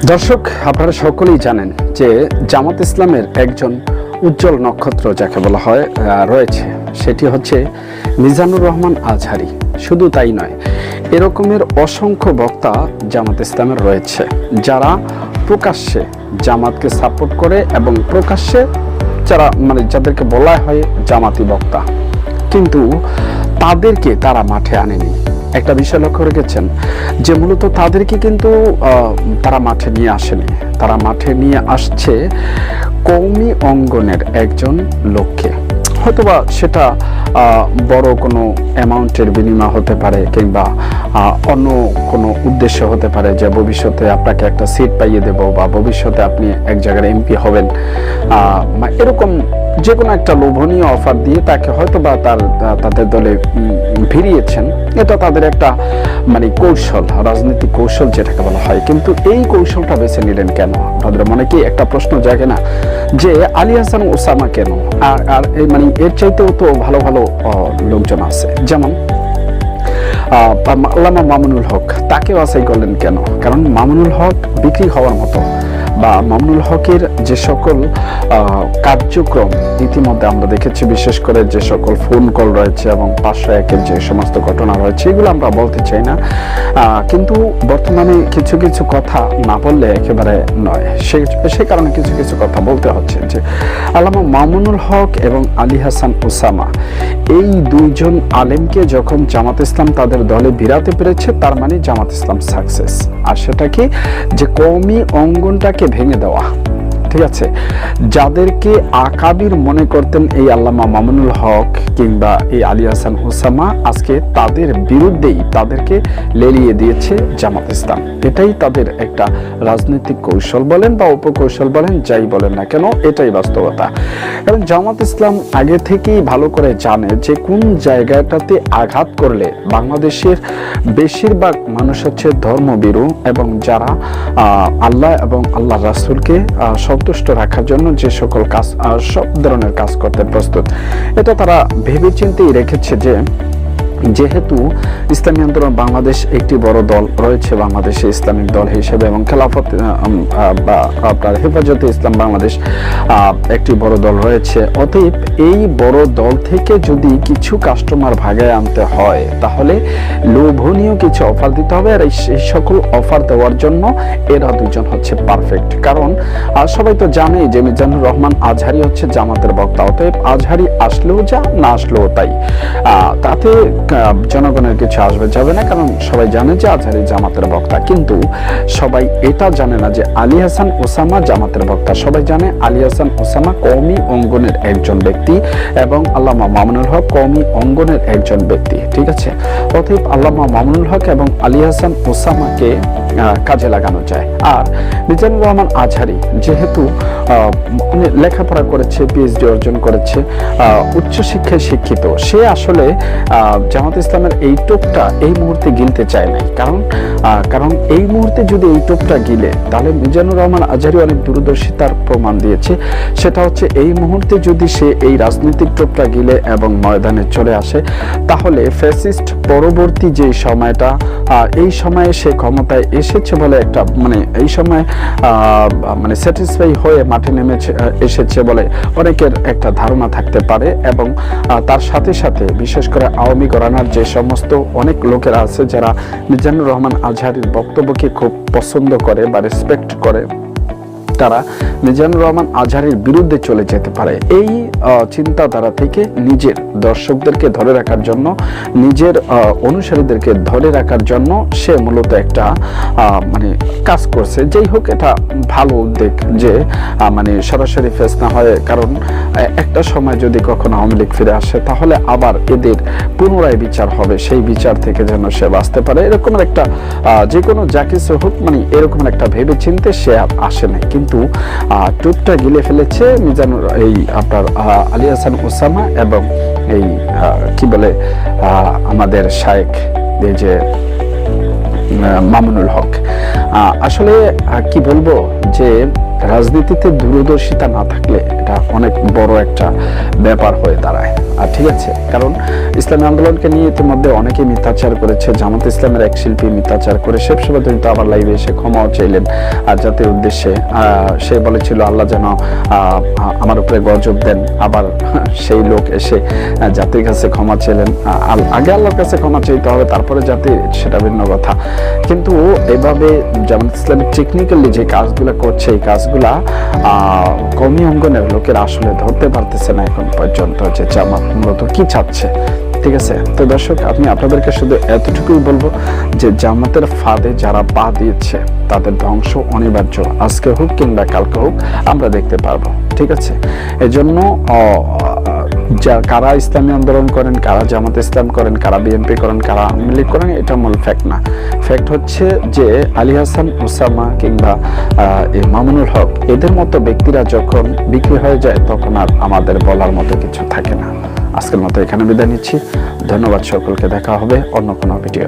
দর্শক, আপনারা সকলেই জানেন যে জামাত ইসলামের একজন উজ্জ্বল নক্ষত্র যাকে বলা হয় রয়েছে, সেটি হচ্ছে মিজানুর রহমান আজহারী। শুধু তাই নয়, এরকমের অসংখ্য বক্তা জামাত ইসলামের রয়েছে যারা প্রকাশ্যে জামাতকে সাপোর্ট করে এবং প্রকাশ্যে যারা যাদেরকে বলা হয় জামাতি বক্তা, কিন্তু তাদেরকে তারা মাঠে আনেনি। একটা বিষয় লক্ষ্য রেখেছেন যে মূলত তাদেরকে কিন্তু তারা মাঠে নিয়ে আসেনি, তারা মাঠে নিয়ে আসছে কওমি অঙ্গনের একজন লোককে। হয়তোবা সেটা বড় কোনো অ্যামাউন্টের বিনিময় হতে পারে, কিংবা অন্য কোনো উদ্দেশ্য হতে পারে যে ভবিষ্যতে আপনাকে একটা সিট পাইয়ে দেব, বা ভবিষ্যতে আপনি এক জায়গার এমপি হবেন, এরকম যে কোনো একটা লোভনীয় অফার দিয়ে তাকে হয়তোবা তাদের দলে ভিড়িয়েছেন। এটা তাদের একটা কৌশল, রাজনৈতিক কৌশল যেটাকে বলা হয়। কিন্তু এই কৌশলটা বেছে নিলেন কেন? আপনাদের মনে কি একটা প্রশ্ন জাগে না যে আলী হাসান ওসামা কেন? আর এর চাইতেও তো ভালো ভালো লোকজন আছে, যেমন আল্লামা মামুনুল হক। তাকে বাছাই করলেন কেন? কারণ মামুনুল হক বিক্রি হওয়ার মতো, বা মামুনুল হকের যে সকল কার্যক্রম ইতিমধ্যে আমরা দেখেছি, বিশেষ করে যে সকল ফোন কল রয়েছে এবং 501-এর যে সমস্ত ঘটনা রয়েছে, এগুলো আমরা বলতে চাই না, কিন্তু বর্তমানে কিছু কিছু কথা না বললে একেবারে নয়। সে কারণে কিছু কিছু কথা বলতে হচ্ছে যে আল্লামা মামুনুল হক এবং আলী হাসান ওসামা, এই দুইজন আলেমকে যখন জামাত ইসলাম তাদের দলে ভিড়াতে পেরেছে, তার মানে জামাত ইসলাম সাকসেস। আর সেটা কি? যে কওমি অঙ্গনটাকে ভেঙে দেওয়া। ঠিক আছে, যাদেরকে আকাবির মনে করতেন এই আল্লামা মামুনুল হক কিংবা এই আলী হাসান ওসামা, আজকে তাদের বিরুদ্ধেই তাদেরকে লেলিয়ে দিয়েছে জামাত ইসলাম। এটাই তাদের একটা রাজনৈতিক কৌশল বলেন বা উপকৌশল বলেন, যাই বলেন না কেন, এটাই বাস্তবতা। কারণ জামাত ইসলাম আগে থেকেই ভালো করে জানে যে কোন জায়গাটাতে আঘাত করলে বাংলাদেশের বেশিরভাগ মানুষ হচ্ছে ধর্মভীরু, এবং যারা আল্লাহ এবং আল্লাহ রাসূলকে সন্তুষ্ট রাখার জন্য যে সকল কাজ, সব ধরনের কাজ করতে প্রস্তুত। এটা তারা ভেবেচিন্তেই রেখেছে যে যেহেতু ইসলামী আন্দোলন বাংলাদেশ একটি বড় দল রয়েছে বাংলাদেশে ইসলামিক দল হিসেবে, এবং খেলাফত বা আপনার হেফাজতে ইসলাম বাংলাদেশ একটি বড় দল রয়েছে, অতএব এই বড় দল থেকে যদি কিছু কাস্টমার ভাগায় আনতে হয়, তাহলে লোভনীয় কিছু অফার দিতে হবে। আর এই সকল অফার দেওয়ার জন্য এরা দুজন হচ্ছে পারফেক্ট। কারণ সবাই তো জানে যে মিজানুর রহমান আজহারী হচ্ছে জামাতের বক্তা, অতএব আজহারী আসলেও যা, না আসলেও তাই, তাতে জনগণের কিছু আসবে যাবে না, কারণ সবাই জানে যে আজহারী জামাতের বক্তা। কিন্তু সবাই এটা জানে না যে আলী হাসান ওসামা জামাতের বক্তা। সবাই জানে আলী হাসান ওসামা কওমি অঙ্গনের একজন ব্যক্তি, এবং আল্লামা মামুনুল হক কওমি অঙ্গনের একজন ব্যক্তি। ঠিক আছে, অতএব আল্লামা মামুনুল হক এবং আলী হাসান ওসামাকে কাজে লাগানো যায়। আর মিজানুর রহমান আজহারী যেহেতু লেখাপড়া করেছে, পিএইচডি অর্জন করেছে, উচ্চশিক্ষায় শিক্ষিত, সে আসলে জামাত ইসলামের এই টোপটা এই মুহূর্তে গিলতে চায় নাই। কারণ এই মুহূর্তে যদি এই টোপটা গিলে, তাহলে মিজানুর রহমান আজহারী অনেক দূরদর্শিতার প্রমাণ দিয়েছে। সেটা হচ্ছে এই মুহূর্তে যদি সে এই রাজনৈতিক টোপটা গিলে এবং ময়দানে চলে আসে, তাহলে ফ্যাসিস্ট পরবর্তী যে সময়টা, এই সময়ে সে ক্ষমতায় এসেছে বলে একটা এই সময় স্যাটিসফাই হয়ে মাঠে নেমেছে এসেছে বলে অনেকের একটা ধারণা থাকতে পারে। এবং তার সাথে সাথে বিশেষ করে আওয়ামী ঘরানার যে সমস্ত অনেক লোকেরা আছে যারা মিজানুর রহমান আজহারীর বক্তব্যকে খুব পছন্দ করে বা রেসপেক্ট করে, তারা মিজানুর রহমান আজহারীর বিরুদ্ধে চলে যেতে পারে। এই চিন্তাধারা থেকে নিজের দর্শকদেরকে ধরে রাখার জন্য, নিজের অনুসারীদেরকে ধরে রাখার জন্য সে মূলত একটা কাজ করছে। যাই হোক, এটা ভালো উদ্যোগ যে সরাসরি ফেস না হয়, কারণ একটা সময় যদি কখনো আওয়ামী লীগ ফিরে আসে, তাহলে আবার এদের পুনরায় বিচার হবে, সেই বিচার থেকে যেন সে বাঁচতে পারে। এরকম একটা যে কোনো যা কিছু হোক, এরকম একটা ভেবে চিন্তে সে আসে নাই। কিন্তু টুপটা গিলে ফেলেছে মিজানুর এই আপনার আলী হাসান ওসামা এবং এই কি বলে আমাদের শায়েখ এই যে মামুনুল হক। আসলে কি বলবো যে রাজনীতিতে দূরদর্শিতা না থাকলে এটা অনেক বড় একটা ব্যাপার হয়ে দাঁড়ায়। আর ঠিক আছে, কারণ ইসলামী আন্দোলনকে নিয়ে ইতিমধ্যে অনেকে মিথ্যাচার করেছে। জামাত ইসলামের এক শিল্পী মিথ্যাচার করে শেষ পর্যন্ত আবার লাইভে এসে ক্ষমাও চাইলেন আর জাতির উদ্দেশ্যে। সে বলেছিল আল্লাহ যেন আমার উপরে গজব দেন, আবার সেই লোক এসে জাতির কাছে ক্ষমা চাইলেন। আগে আল্লাহর কাছে ক্ষমা চাইতে হবে, তারপরে জাতির, সেটা ভিন্ন কথা। কিন্তু এভাবে জামাত ইসলামী টেকনিক্যালি যে কাজগুলো করছে, এই কাজগুলা কওমি অঙ্গনের লোকেরা আসলে ধরতে পারতেছে না এখন পর্যন্ত যে জামাত মূলত কি চাচ্ছে। ঠিক আছে, তো দর্শক আমি আপনাদেরকে শুধু এতটুকুই বলবো যে জামাতের ফাঁদে যারা পা দিয়েছে তাদের ধ্বংস অনিবার্য, আজকে হোক কিংবা কালকে হোক আমরা দেখতে পারবো। ঠিক আছে, এজন্য কারা ইসলামী আন্দোলন করেন, কারা জামাত ইসলাম করেন, কারা বিএনপি করেন, কারা আওয়ামী লীগ করেন, এটা মূল ফ্যাক্ট না। ফ্যাক্ট হচ্ছে যে আলী হাসান, ওসামা কিংবা মামুনুল হক এদের মতো ব্যক্তিরা যখন বিক্রি হয়ে যায় তখন আর আমাদের বলার মতো কিছু থাকে না। আজকের মতো এখানে বিদায় নিচ্ছি। ধন্যবাদ সকলকে, দেখা হবে অন্য কোনো ভিডিও।